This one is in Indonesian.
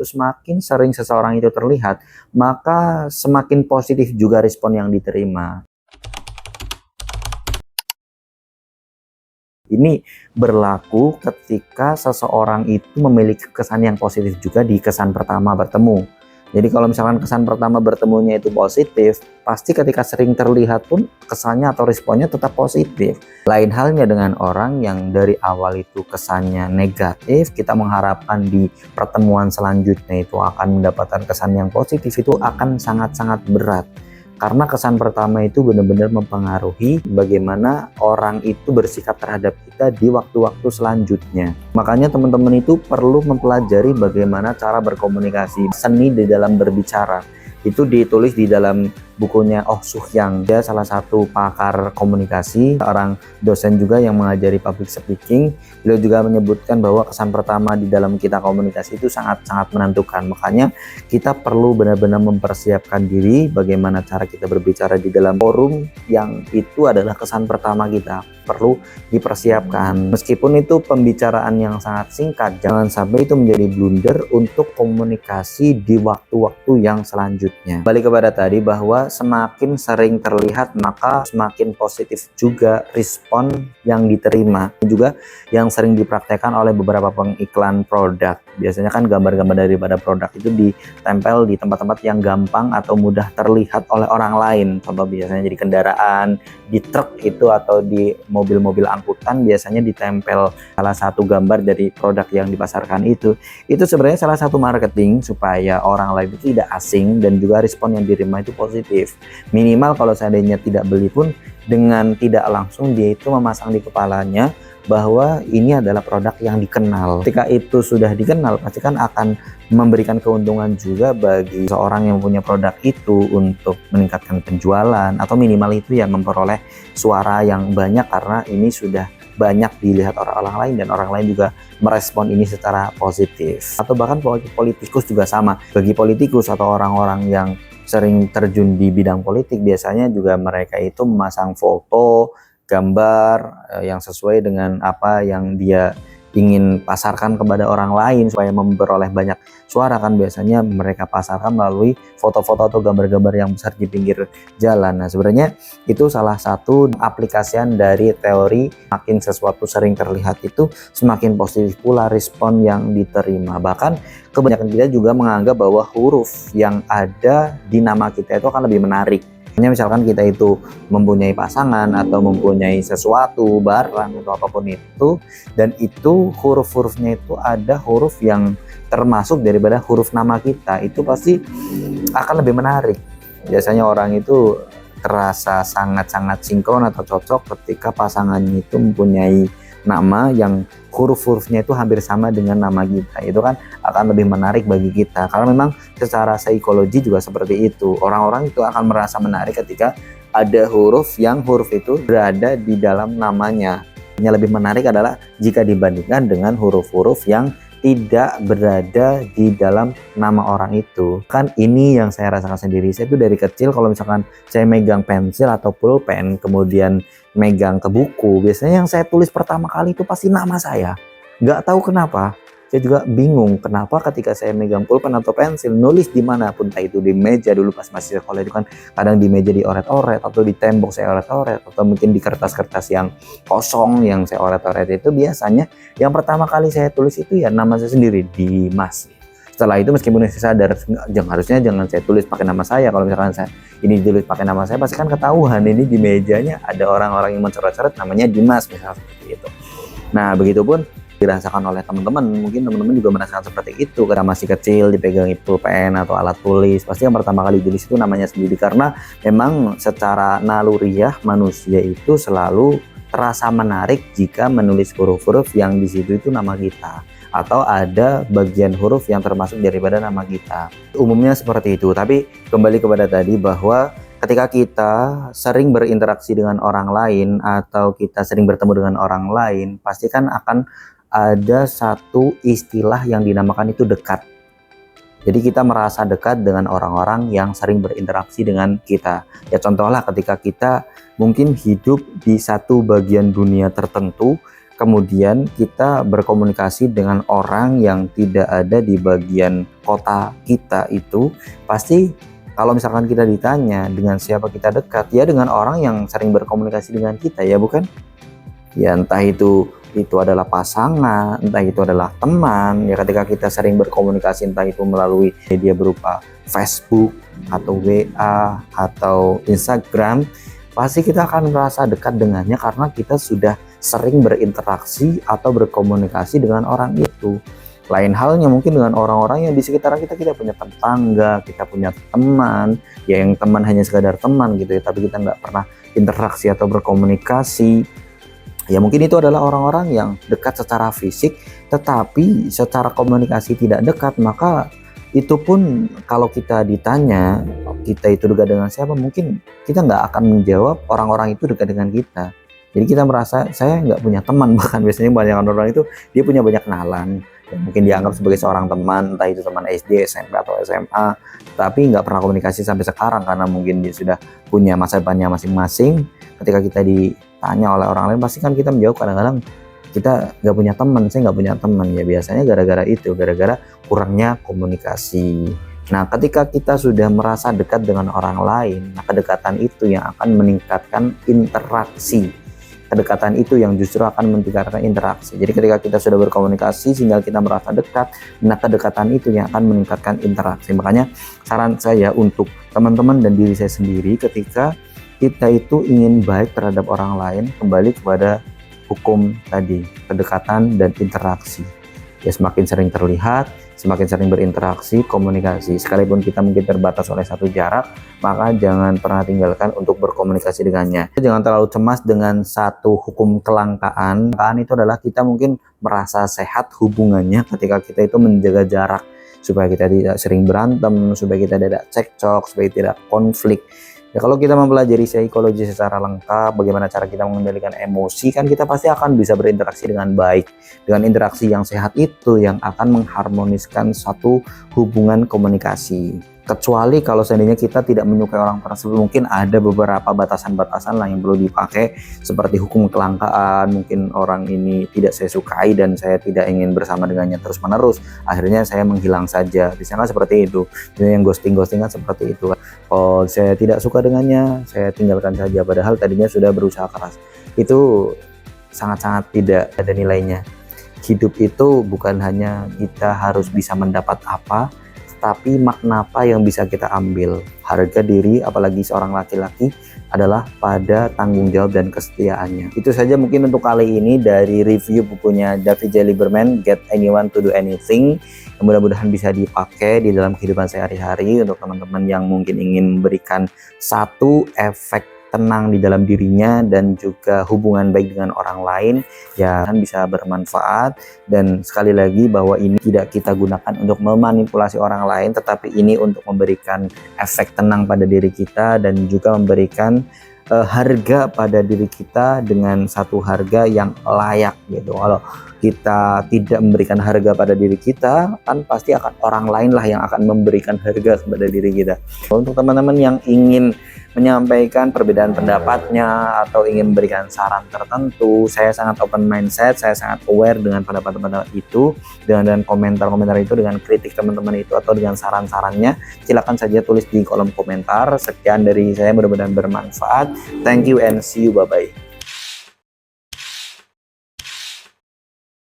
Semakin sering seseorang itu terlihat, maka semakin positif juga respon yang diterima. Ini berlaku ketika seseorang itu memiliki kesan yang positif juga di kesan pertama bertemu. Jadi kalau misalkan kesan pertama bertemunya itu positif, pasti ketika sering terlihat pun kesannya atau responnya tetap positif. Lain halnya dengan orang yang dari awal itu kesannya negatif, kita mengharapkan di pertemuan selanjutnya itu akan mendapatkan kesan yang positif, itu akan sangat-sangat berat. Karena kesan pertama itu benar-benar mempengaruhi bagaimana orang itu bersikap terhadap kita di waktu-waktu selanjutnya. Makanya teman-teman itu perlu mempelajari bagaimana cara berkomunikasi, seni di dalam berbicara. Itu ditulis di dalam bukunya Oh Soo-hyang. Dia salah satu pakar komunikasi, seorang dosen juga yang mengajari public speaking. Beliau juga menyebutkan bahwa kesan pertama di dalam kita komunikasi itu sangat-sangat menentukan. Makanya kita perlu benar-benar mempersiapkan diri bagaimana cara kita berbicara di dalam forum yang itu adalah kesan pertama kita. Perlu dipersiapkan. Meskipun itu pembicaraan yang sangat singkat, jangan sampai itu menjadi blunder untuk komunikasi di waktu-waktu yang selanjutnya. Balik kepada tadi bahwa semakin sering terlihat maka semakin positif juga respon yang diterima. Juga yang sering dipraktekkan oleh beberapa pengiklan produk. Biasanya kan gambar-gambar daripada produk itu ditempel di tempat-tempat yang gampang atau mudah terlihat oleh orang lain. Contoh biasanya jadi kendaraan, di truk itu atau di mobil-mobil angkutan biasanya ditempel salah satu gambar dari produk yang dipasarkan itu. Itu sebenarnya salah satu marketing supaya orang lain itu tidak asing dan juga respon yang diterima itu positif. Minimal kalau seandainya tidak beli pun dengan tidak langsung dia itu memasang di kepalanya bahwa ini adalah produk yang dikenal. Ketika itu sudah dikenal, pasti kan akan memberikan keuntungan juga bagi seorang yang punya produk itu untuk meningkatkan penjualan atau minimal itu ya memperoleh suara yang banyak karena ini sudah banyak dilihat orang lain dan orang lain juga merespon ini secara positif. Atau bahkan politikus juga sama. Bagi politikus atau orang-orang yang sering terjun di bidang politik biasanya juga mereka itu memasang foto, gambar yang sesuai dengan apa yang dia ingin pasarkan kepada orang lain supaya memperoleh banyak suara. Kan biasanya mereka pasarkan melalui foto-foto atau gambar-gambar yang besar di pinggir jalan. Nah sebenarnya itu salah satu aplikasian dari teori makin sesuatu sering terlihat itu semakin positif pula respon yang diterima. Bahkan kebanyakan kita juga menganggap bahwa huruf yang ada di nama kita itu akan lebih menarik. Misalkan kita itu mempunyai pasangan atau mempunyai sesuatu, barang atau apapun itu, dan itu huruf-hurufnya itu ada huruf yang termasuk daripada huruf nama kita, itu pasti akan lebih menarik. Biasanya orang itu terasa sangat-sangat sinkron atau cocok ketika pasangannya itu mempunyai nama yang huruf-hurufnya itu hampir sama dengan nama kita. Itu kan akan lebih menarik bagi kita karena memang secara psikologi juga seperti itu. Orang-orang itu akan merasa menarik ketika ada huruf yang huruf itu berada di dalam namanya. Yang lebih menarik adalah jika dibandingkan dengan huruf-huruf yang tidak berada di dalam nama orang itu. Kan ini yang saya rasakan sendiri. Saya tuh dari kecil kalau misalkan saya megang pensil atau pulpen kemudian megang ke buku, biasanya yang saya tulis pertama kali itu pasti nama saya. Nggak tahu kenapa. Saya juga bingung kenapa ketika saya megang pulpen atau pensil nulis dimanapun, entah itu di meja dulu pas masih sekolah itu kan kadang di meja dioret-oret atau di tembok saya oret-oret atau mungkin di kertas-kertas yang kosong yang saya oret-oret itu biasanya yang pertama kali saya tulis itu ya nama saya sendiri, Dimas. Setelah itu meskipun saya sadar harusnya jangan saya tulis pakai nama saya, kalau misalkan saya ini ditulis pakai nama saya pasti kan ketahuan ini di mejanya ada orang-orang yang mencoret-coret namanya Dimas misalnya seperti itu. Nah begitupun dirasakan oleh teman-teman, mungkin teman-teman juga merasakan seperti itu karena masih kecil dipegang pulpen atau alat tulis, pasti yang pertama kali tulis itu namanya sendiri karena memang secara naluriah manusia itu selalu terasa menarik jika menulis huruf-huruf yang di situ itu nama kita atau ada bagian huruf yang termasuk daripada nama kita. Umumnya seperti itu, tapi kembali kepada tadi bahwa ketika kita sering berinteraksi dengan orang lain atau kita sering bertemu dengan orang lain, pasti kan akan ada satu istilah yang dinamakan itu dekat. Jadi kita merasa dekat dengan orang-orang yang sering berinteraksi dengan kita. Ya contohlah ketika kita mungkin hidup di satu bagian dunia tertentu, kemudian kita berkomunikasi dengan orang yang tidak ada di bagian kota kita itu, pasti kalau misalkan kita ditanya dengan siapa kita dekat, ya dengan orang yang sering berkomunikasi dengan kita, ya bukan? Ya entah itu adalah pasangan, entah itu adalah teman. Ya ketika kita sering berkomunikasi, entah itu melalui media berupa Facebook atau WA atau Instagram, pasti kita akan merasa dekat dengannya karena kita sudah sering berinteraksi atau berkomunikasi dengan orang itu. Lain halnya mungkin dengan orang-orang yang di sekitar kita, kita punya tetangga, kita punya teman, ya yang teman hanya sekadar teman gitu ya, tapi kita nggak pernah interaksi atau berkomunikasi. Ya mungkin itu adalah orang-orang yang dekat secara fisik, tetapi secara komunikasi tidak dekat. Maka itu pun kalau kita ditanya kita itu dekat dengan siapa, mungkin kita nggak akan menjawab orang-orang itu dekat dengan kita. Jadi kita merasa saya nggak punya teman, bahkan biasanya banyak orang itu dia punya banyak kenalan. Ya, mungkin dianggap sebagai seorang teman, entah itu teman SD, SMP atau SMA, tapi nggak pernah komunikasi sampai sekarang karena mungkin dia sudah punya masa depannya masing-masing. Ketika kita ditanya oleh orang lain, pasti kan kita menjawab kadang-kadang kita nggak punya teman, saya nggak punya teman. Ya biasanya gara-gara itu, gara-gara kurangnya komunikasi. Nah, ketika kita sudah merasa dekat dengan orang lain, nah kedekatan itu yang akan meningkatkan interaksi. Kedekatan itu yang justru akan meningkatkan interaksi. Jadi ketika kita sudah berkomunikasi sehingga kita merasa dekat, nah kedekatan itu yang akan meningkatkan interaksi. Makanya saran saya untuk teman-teman dan diri saya sendiri, ketika kita itu ingin baik terhadap orang lain, kembali kepada hukum tadi, kedekatan dan interaksi. Ya semakin sering terlihat, semakin sering berinteraksi, komunikasi. Sekalipun kita mungkin terbatas oleh satu jarak, maka jangan pernah tinggalkan untuk berkomunikasi dengannya. Jangan terlalu cemas dengan satu hukum kelangkaan. Kelangkaan itu adalah kita mungkin merasa sehat hubungannya ketika kita itu menjaga jarak, supaya kita tidak sering berantem, supaya kita tidak cekcok, supaya tidak konflik. Ya kalau kita mempelajari psikologi secara lengkap, bagaimana cara kita mengendalikan emosi, kan kita pasti akan bisa berinteraksi dengan baik. Dengan interaksi yang sehat itu yang akan mengharmoniskan satu hubungan komunikasi. Kecuali kalau seandainya kita tidak menyukai orang tersebut, mungkin ada beberapa batasan-batasan lah yang perlu dipakai, seperti hukum kelangkaan. Mungkin orang ini tidak saya sukai dan saya tidak ingin bersama dengannya terus-menerus, akhirnya saya menghilang saja. Biasanya kan seperti itu. Yang ghosting-ghosting kan seperti itu. Oh, saya tidak suka dengannya, saya tinggalkan saja, padahal tadinya sudah berusaha keras. Itu sangat-sangat tidak ada nilainya. Hidup itu bukan hanya kita harus bisa mendapat apa, tapi makna apa yang bisa kita ambil. Harga diri, apalagi seorang laki-laki, adalah pada tanggung jawab dan kesetiaannya. Itu saja mungkin untuk kali ini dari review bukunya David J. Lieberman, Get Anyone to Do Anything. Mudah-mudahan bisa dipakai di dalam kehidupan sehari-hari untuk teman-teman yang mungkin ingin memberikan satu efek tenang di dalam dirinya dan juga hubungan baik dengan orang lain, ya kan bisa bermanfaat. Dan sekali lagi bahwa ini tidak kita gunakan untuk memanipulasi orang lain, tetapi ini untuk memberikan efek tenang pada diri kita dan juga memberikan harga pada diri kita dengan satu harga yang layak gitu. Kalau kita tidak memberikan harga pada diri kita, kan pasti akan orang lain lah yang akan memberikan harga kepada diri kita. Untuk teman-teman yang ingin menyampaikan perbedaan pendapatnya atau ingin memberikan saran tertentu, saya sangat open mindset, saya sangat aware dengan pendapat-pendapat itu, dengan komentar-komentar itu, dengan kritik teman-teman itu atau dengan saran-sarannya, silakan saja tulis di kolom komentar. Sekian dari saya, mudah-mudahan bermanfaat. Thank you and see you, bye-bye.